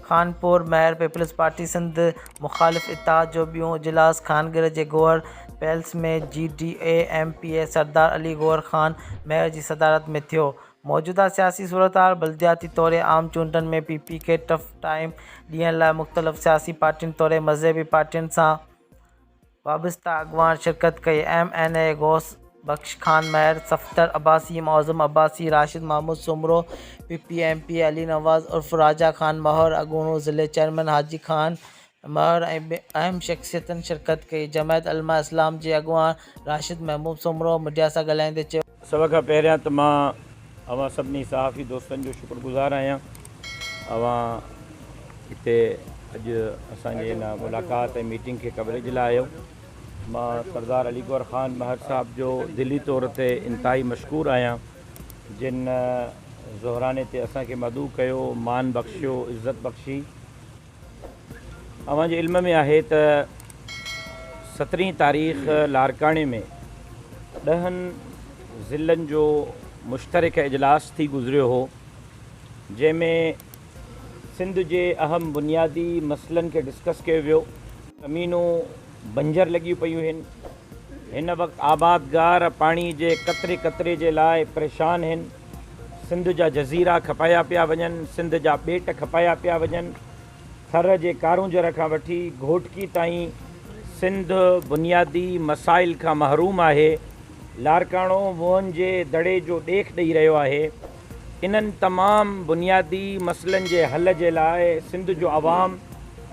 खानपुर महर peoples party Sindh मुखालिफ इत्तेहाद जो ॿियों इजलास खानगिर जे गौहर पैलेस में GDA-MPA सरदार अली गौहर ख़ान महर जी सदारत में थियो। मौजूदा सियासी सूरतहाल बल्दियाती तौर आम चूंडनि में PP खे टफ टाइम ॾियण लाइ मुख़्तलिफ़ सियासी पार्टियुनि तौर मज़हबी पार्टियुनि सां वाबस्ता अॻवान शिरकत कई। MNA गौस बख्श खान महर, सफ़दर अब्बासी, मौज़म अब्बासी, राशिद महमूद सुमरो, PP-MPA अली नवाज़ उर्फ़ राजा खान महर, अॻूणो ज़िले चेयरमैन हाजी खान महर ऐं अहम शख़्सियतुनि शिरकत कई। जमायत उलमा इस्लाम जे अॻवान राशिद महमूद सुमरो मीडिया सां ॻाल्हाईंदे चयो, सभ खां पहिरियां त मां अवां सभिनी सहाफ़ी दोस्तनि जो शुक्रगुज़ार आहियां। अवां हिते अॼु असांजे हिन मुलाक़ात ऐं मीटिंग खे कवरेज लाइ आयो। मां सरदार अली गौहर ख़ान महर साहब जो दिली तौर ते इंतहाई मशकूर आहियां, जिन ज़ोहराने ते असांखे मदऊ कयो, मान बख़्शियो, इज़त बख़्शी। अवां जे इल्म में आहे त 17 तारीख़ लारकाणे में 10 ज़िलनि जो मुश्तरक इजलास थी गुज़रियो हो, जंहिंमें सिंध जे अहम बुनियादी मसइलनि खे डिस्कस कयो वियो। ज़मीनूं बंजर लॻियूं पियूं आहिनि, हिन वक़्तु आबादगार पाणी जे कतरे कतरे जे लाइ परेशान आहिनि। सिंध जा जज़ीरा खपाया पिया वञनि, सिंध जा ॿेट खपाया पिया वञनि। थर जे कारूंजर खां वठी घोटकी ताईं सिंध बुनियादी मसाइल खां महरूम आहे। लारकाणो मुअनि जे दड़े जो ॾेख ॾेई रहियो आहे। इन्हनि तमामु बुनियादी मसइलनि जे हल जे लाइ सिंध जो अवाम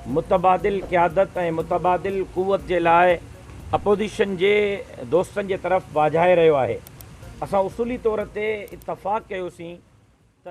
मुतबादिल क़यादत ऐं मुतबादिल क़ुवत जे लाइ अपोज़िशन जे दोस्तनि जे तरफ़ वाझाए रहियो आहे। असां उसूली तौर ते इतफ़ाक़ कयोसीं त